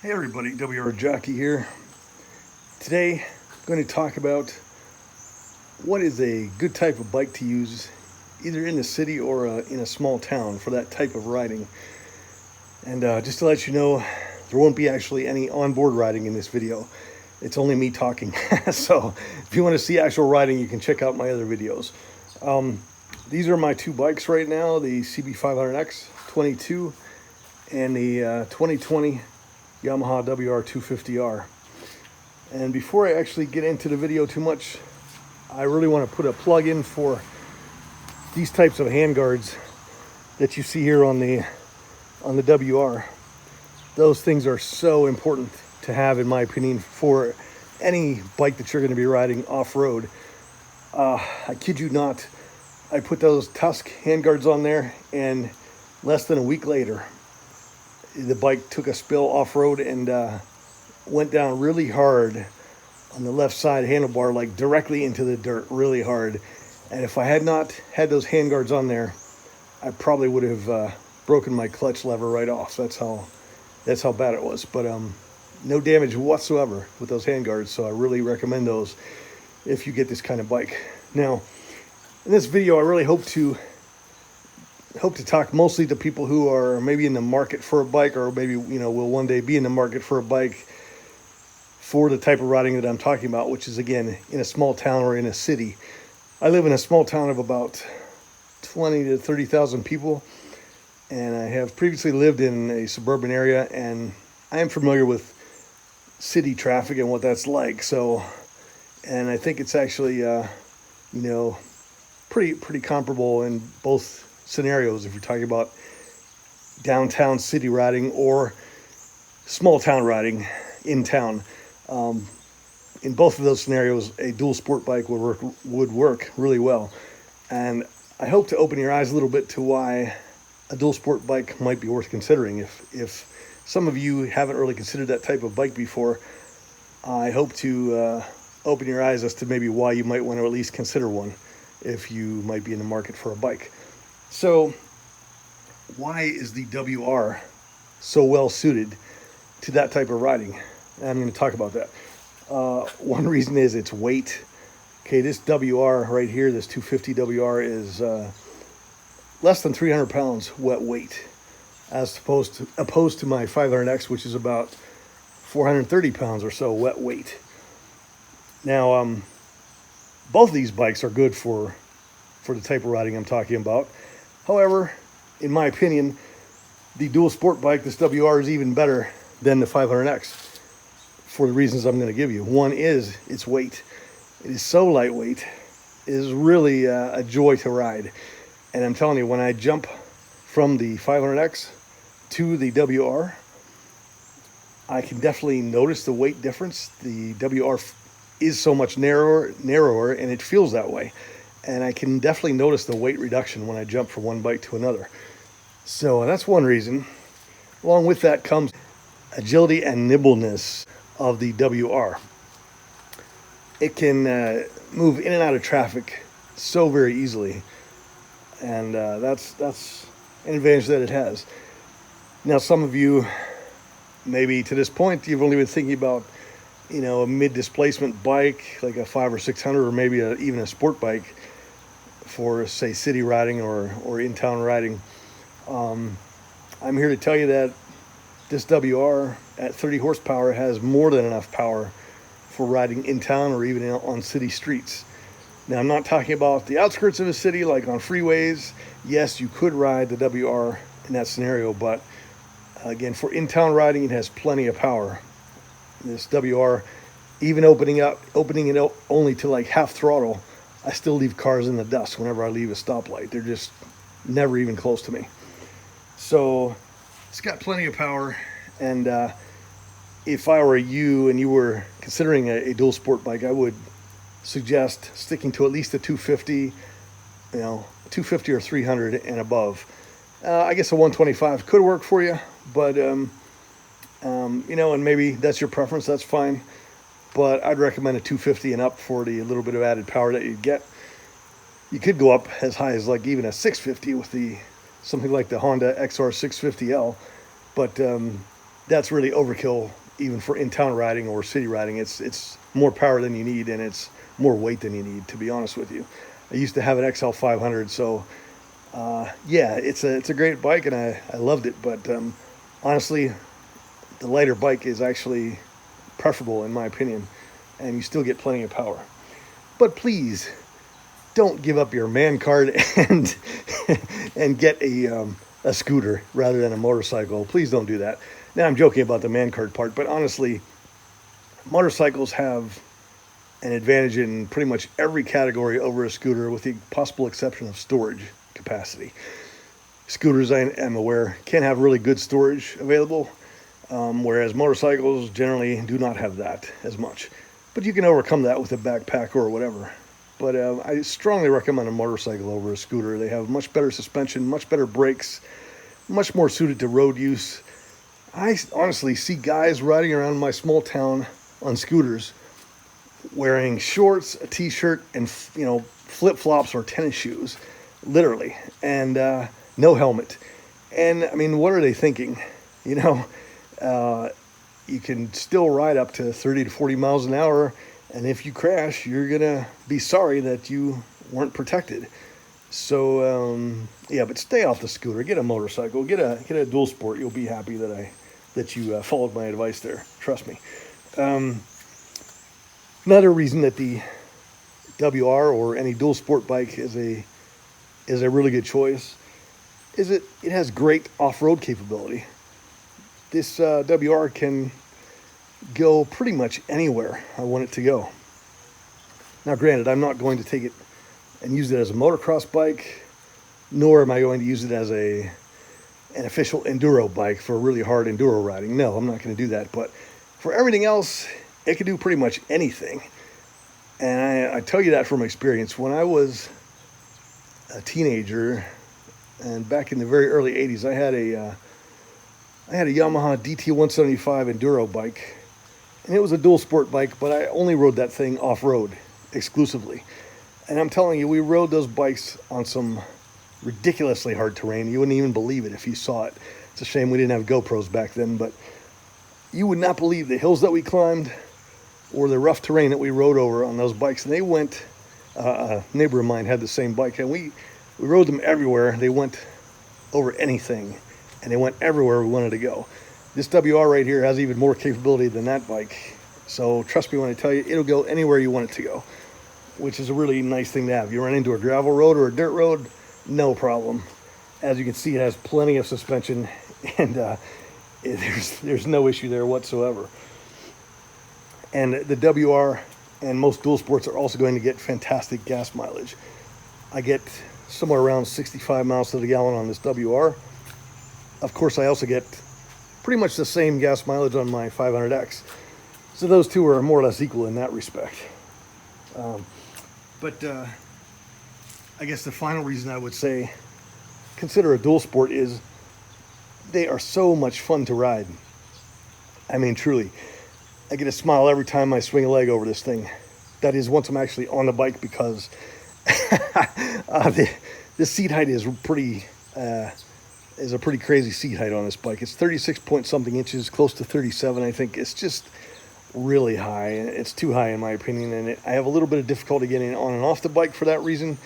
Hey everybody, WR Jockey here. Today I'm going to talk about what is a good type of bike to use either in the city or in a small town for that type of riding. And just to let you know, there won't be actually any onboard riding in this video. It's only me talking. So if you want to see actual riding, you can check out my other videos. These are my two bikes right now, the CB500X 22 and the 2020 Yamaha WR250R. And before I actually get into the video too much, I really want to put a plug in for these types of handguards that you see here on the WR. Those things are so important to have, in my opinion, for any bike that you're going to be riding off-road. I kid you not, I put those Tusk handguards on there, and less than a week later, the bike took a spill off-road and went down really hard on the left side handlebar, like directly into the dirt, really hard. And if I had not had those handguards on there, I probably would have broken my clutch lever right off. That's how bad it was. But no damage whatsoever with those handguards, so I really recommend those if you get this kind of bike. Now, in this video, I really hope to talk mostly to people who are maybe in the market for a bike, or maybe will one day be in the market for a bike for the type of riding that I'm talking about, which is, again, in a small town or in a city. I live in a small town of about 20 to 30,000 people, and I have previously lived in a suburban area, and I am familiar with city traffic and what that's like. So, and I think it's actually pretty comparable in both scenarios if you're talking about downtown city riding or small town riding in town. In both of those scenarios, a dual sport bike would work really well. And I hope to open your eyes a little bit to why a dual sport bike might be worth considering. If some of you haven't really considered that type of bike before, I hope to open your eyes as to maybe why you might want to at least consider one if you might be in the market for a bike. So, why is the WR so well suited to that type of riding? I'm going to talk about that. One reason is its weight. Okay, this WR right here, this 250 WR is less than 300 pounds wet weight, as opposed to my 500X, which is about 430 pounds or so wet weight. Now, both of these bikes are good for the type of riding I'm talking about. However, in my opinion, the dual sport bike, this WR, is even better than the 500X for the reasons I'm going to give you. One is its weight. It is so lightweight. It is really a joy to ride. And I'm telling you, when I jump from the 500X to the WR, I can definitely notice the weight difference. The WR is so much narrower, and it feels that way. And I can definitely notice the weight reduction when I jump from one bike to another. So that's one reason. Along with that comes agility and nimbleness of the WR. It can move in and out of traffic so very easily. And that's an advantage that it has. Now, some of you, maybe to this point, you've only been thinking about a mid-displacement bike, like a 500 or 600, or maybe even a sport bike for, say, city riding or in-town riding. I'm here to tell you that this WR at 30 horsepower has more than enough power for riding in town or even on city streets. Now, I'm not talking about the outskirts of a city, like on freeways. Yes, you could ride the WR in that scenario, but again, for in-town riding, it has plenty of power. This WR, even opening it only to like half throttle, I still leave cars in the dust whenever I leave a stoplight. They're just never even close to me. So it's got plenty of power. And if I were you and you were considering a dual sport bike, I would suggest sticking to at least a 250, 250 or 300 and above. I guess a 125 could work for you, but and maybe that's your preference, that's fine. But I'd recommend a 250 and up for the little bit of added power that you'd get. You could go up as high as like even a 650 with something like the Honda XR 650L. But that's really overkill even for in-town riding or city riding. It's more power than you need, and it's more weight than you need, to be honest with you. I used to have an XL500, so yeah, it's a great bike, and I loved it. But honestly, the lighter bike is actually preferable in my opinion, and you still get plenty of power. But please don't give up your man card and and get a scooter rather than a motorcycle. Please don't do that. Now, I'm joking about the man card part, but honestly, motorcycles have an advantage in pretty much every category over a scooter, with the possible exception of storage capacity. Scooters, I am aware, can have really good storage available, whereas motorcycles generally do not have that as much. But you can overcome that with a backpack or whatever. But I strongly recommend a motorcycle over a scooter. They have much better suspension, much better brakes, much more suited to road use. I honestly see guys riding around my small town on scooters wearing shorts, a t-shirt, and flip-flops or tennis shoes, literally, and no helmet. And I mean, what are they thinking? You can still ride up to 30 to 40 miles an hour, and if you crash, you're gonna be sorry that you weren't protected. So yeah, but stay off the scooter. Get a motorcycle. Get a dual sport. You'll be happy that you followed my advice there. Trust me. Another reason that the WR or any dual sport bike is a really good choice is it has great off-road capability. This WR can go pretty much anywhere I want it to go. Now, granted, I'm not going to take it and use it as a motocross bike, nor am I going to use it as an official enduro bike for really hard enduro riding. No, I'm not going to do that. But for everything else, it can do pretty much anything. And I tell you that from experience. When I was a teenager, and back in the very early 80s, I had a Yamaha DT175 enduro bike, and it was a dual sport bike, but I only rode that thing off-road exclusively. And I'm telling you, we rode those bikes on some ridiculously hard terrain. You wouldn't even believe it if you saw it. It's a shame we didn't have GoPros back then, but you would not believe the hills that we climbed or the rough terrain that we rode over on those bikes. And they went, a neighbor of mine had the same bike, and we rode them everywhere. They went over anything, and they went everywhere we wanted to go. This WR right here has even more capability than that bike. So trust me when I tell you, it'll go anywhere you want it to go, which is a really nice thing to have. You run into a gravel road or a dirt road, no problem. As you can see, it has plenty of suspension, and there's no issue there whatsoever. And the WR and most dual sports are also going to get fantastic gas mileage. I get somewhere around 65 miles to the gallon on this WR. Of course, I also get pretty much the same gas mileage on my 500X. So those two are more or less equal in that respect. But I guess the final reason I would say consider a dual sport is they are so much fun to ride. I mean, truly. I get a smile every time I swing a leg over this thing. That is, once I'm actually on the bike, because the seat height is a pretty crazy seat height on this bike. It's 36 point something inches, close to 37, I think. It's just really high. It's too high in my opinion, and I have a little bit of difficulty getting on and off the bike for that reason.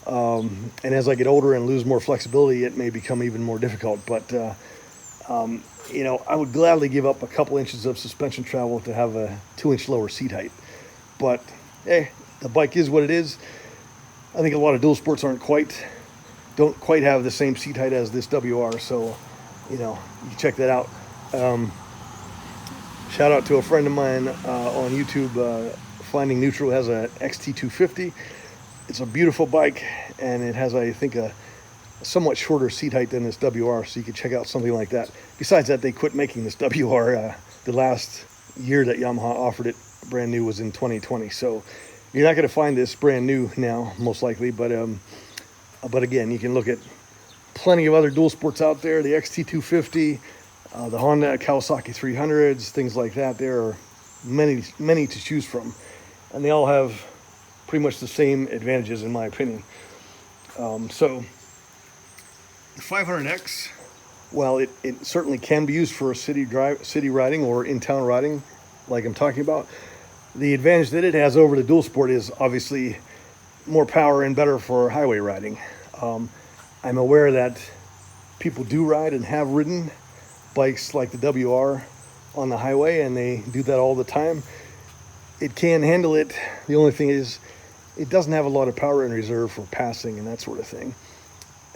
And as I get older and lose more flexibility, it may become even more difficult. But I would gladly give up a couple inches of suspension travel to have a 2-inch lower seat height. But hey, the bike is what it is. I think a lot of dual sports don't quite have the same seat height as this WR. So, you can check that out. Shout out to a friend of mine on YouTube, Finding Neutral, has a XT250. It's a beautiful bike, and it has, I think, a somewhat shorter seat height than this WR, so you can check out something like that. Besides that, they quit making this WR. The last year that Yamaha offered it brand new was in 2020, so you're not going to find this brand new now, most likely. But again, you can look at plenty of other dual sports out there. The XT250, the Honda Kawasaki 300s, things like that. There are many to choose from, and they all have pretty much the same advantages in my opinion. So the 500X while it certainly can be used for city riding or in-town riding, like I'm talking about, the advantage that it has over the dual sport is obviously more power and better for highway riding. I'm aware that people do ride and have ridden bikes like the WR on the highway, and they do that all the time. It can handle it. The only thing is it doesn't have a lot of power in reserve for passing and that sort of thing.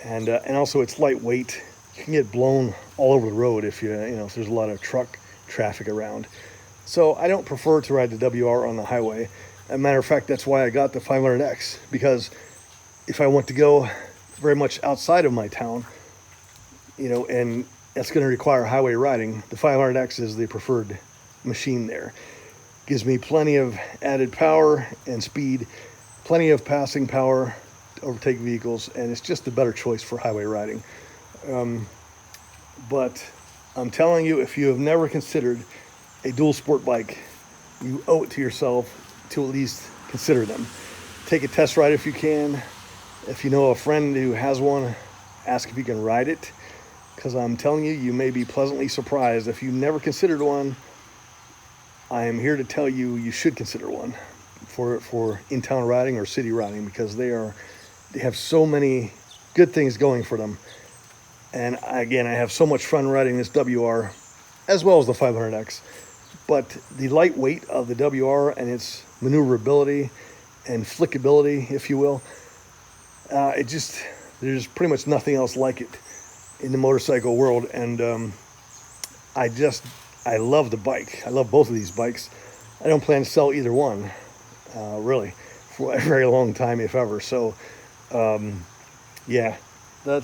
And also it's lightweight. You can get blown all over the road if if there's a lot of truck traffic around. So I don't prefer to ride the WR on the highway. As a matter of fact, that's why I got the 500X, because if I want to go very much outside of my town, and that's going to require highway riding, the 500X is the preferred machine there. Gives me plenty of added power and speed, plenty of passing power to overtake vehicles, and it's just a better choice for highway riding. But I'm telling you, if you have never considered a dual sport bike, you owe it to yourself to at least consider them. Take a test ride if you can. If you know a friend who has one, ask if you can ride it, because I'm telling you, you may be pleasantly surprised. If you never considered one, I am here to tell you you should consider one for in-town riding or city riding, because they have so many good things going for them. And again, I have so much fun riding this WR as well as the 500X. But the lightweight of the WR and its maneuverability and flickability, if you will, there's pretty much nothing else like it in the motorcycle world. And I love the bike. I love both of these bikes. I don't plan to sell either one, really, for a very long time, if ever. So, yeah, I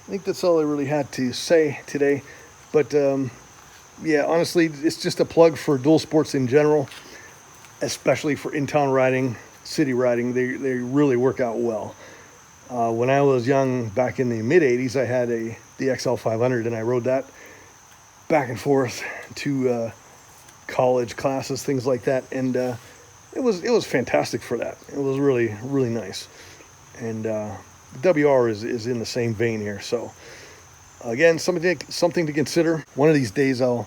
think that's all I really had to say today. But yeah, honestly, it's just a plug for dual sports in general, especially for in-town riding, city riding. They really work out well. When I was young, back in the mid-'80s, I had the XL500, and I rode that back and forth to college classes, things like that. And it was fantastic for that. It was really, really nice. And the WR is in the same vein here. So again, something to consider. One of these days I'll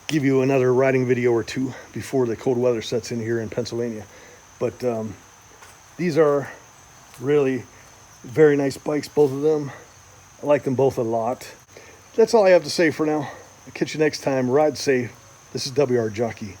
give you another riding video or two before the cold weather sets in here in Pennsylvania. But these are really very nice bikes, both of them. I like them both a lot. That's all I have to say for now. I'll catch you next time. Ride safe. This is WR Jockey.